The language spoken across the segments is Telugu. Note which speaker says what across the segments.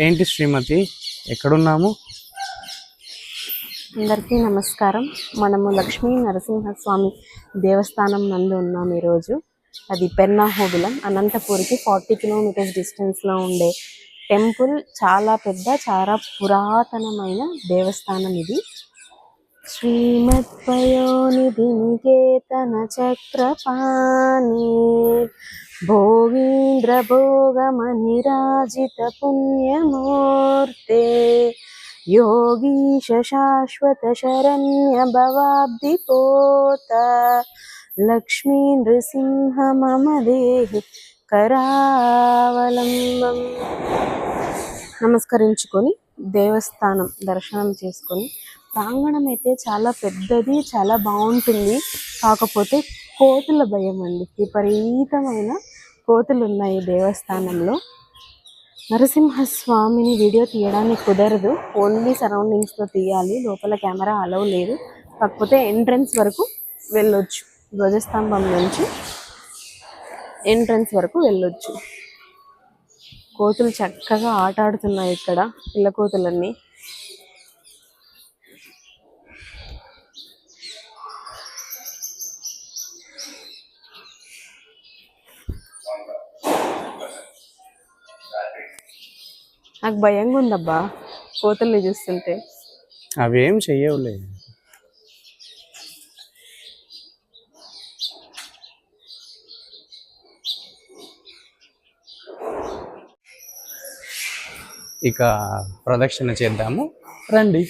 Speaker 1: ఏంటి శ్రీమతి, ఎక్కడున్నాము?
Speaker 2: అందరికీ నమస్కారం. మనము లక్ష్మీ నరసింహస్వామి దేవస్థానం నందు ఉన్నాం ఈరోజు. అది పెన్నాహోబిలం, అనంతపూర్కి 40 కిలోమీటర్స్ డిస్టెన్స్లో ఉండే టెంపుల్. చాలా పెద్ద, చాలా పురాతనమైన దేవస్థానం ఇది. శ్రీమద్వయోనిధి నికేతన చక్రపాణి భోగీంద్ర భోగమనిరాజిత పుణ్యమూర్తే योगीश शाश्वत शरण्य भवाब्धि पोत लक्ष्मी नृसिंह मम देहि करावलंबం. నమస్కరించుకొని దేవస్థానం దర్శనం చేసుకొని, ప్రాంగణం అయితే చాలా పెద్దది, చాలా బాగుంటుంది. కాకపోతే కోతుల భయం అండి, విపరీతమైన కోతులు ఉన్నాయి దేవస్థానంలో. నరసింహస్వామిని వీడియో తీయడానికి కుదరదు, ఓన్లీ సరౌండింగ్స్లో తీయాలి. లోపల కెమెరా అలౌ లేదు. కాకపోతే ఎంట్రన్స్ వరకు వెళ్ళొచ్చు, ధ్వజస్తంభం నుంచి ఎంట్రన్స్ వరకు వెళ్ళొచ్చు. కోతులు చక్కగా ఆట ఆడుతున్నాయి ఇక్కడ, పిల్ల కోతులన్నీ. నాకు భయంగా ఉందబ్బా కోతుల్ని చూస్తుంటే.
Speaker 1: అవేం చెయ్యవులే. ఇక ప్రదక్షిణ చేద్దాము రండి.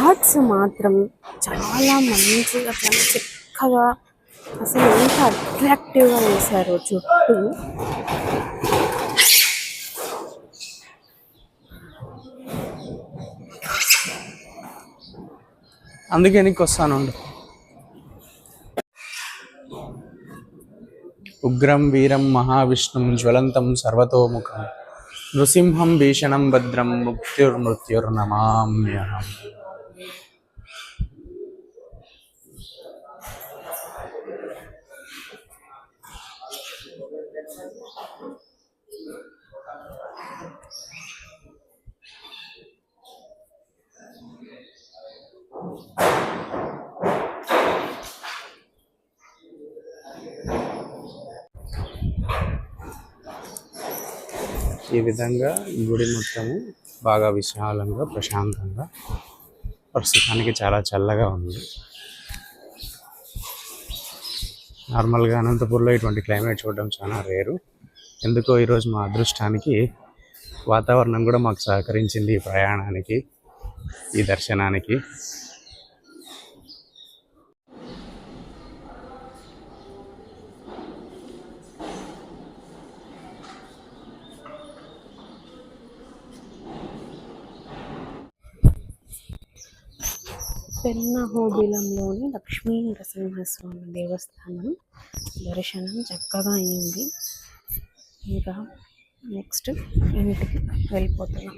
Speaker 2: ఆర్ట్స్ మాత్రం చాలా మంచిగా, చాలా చక్కగా, అసలు ఎంత అట్రాక్టివ్గా వేశారో చుట్టూ.
Speaker 1: అందుకే నీకు వస్తానుండు. ఉగ్రం వీరం మహావిష్ణుం జ్వలంతం సర్వతోముఖం నృసింహం భీషణం భద్రం మృత్యుర్నమామ్యహం. ఈ విధంగా గుడి మొత్తము బాగా విశాలంగా, ప్రశాంతంగా, ప్రస్తుతానికి చాలా చల్లగా ఉంది. నార్మల్గా అనంతపూర్లో ఇటువంటి క్లైమేట్ చూడడం చాలా రేరు. ఎందుకో ఈరోజు మా అదృష్టానికి వాతావరణం కూడా మాకు సహకరించింది ఈ ప్రయాణానికి, ఈ దర్శనానికి.
Speaker 2: పెన్నాహోబిలంలోని లక్ష్మీ నరసింహస్వామి దేవస్థానం దర్శనం చక్కగా అయింది. ఇంకా నెక్స్ట్ ఇంటికి వెళ్ళిపోతున్నాం.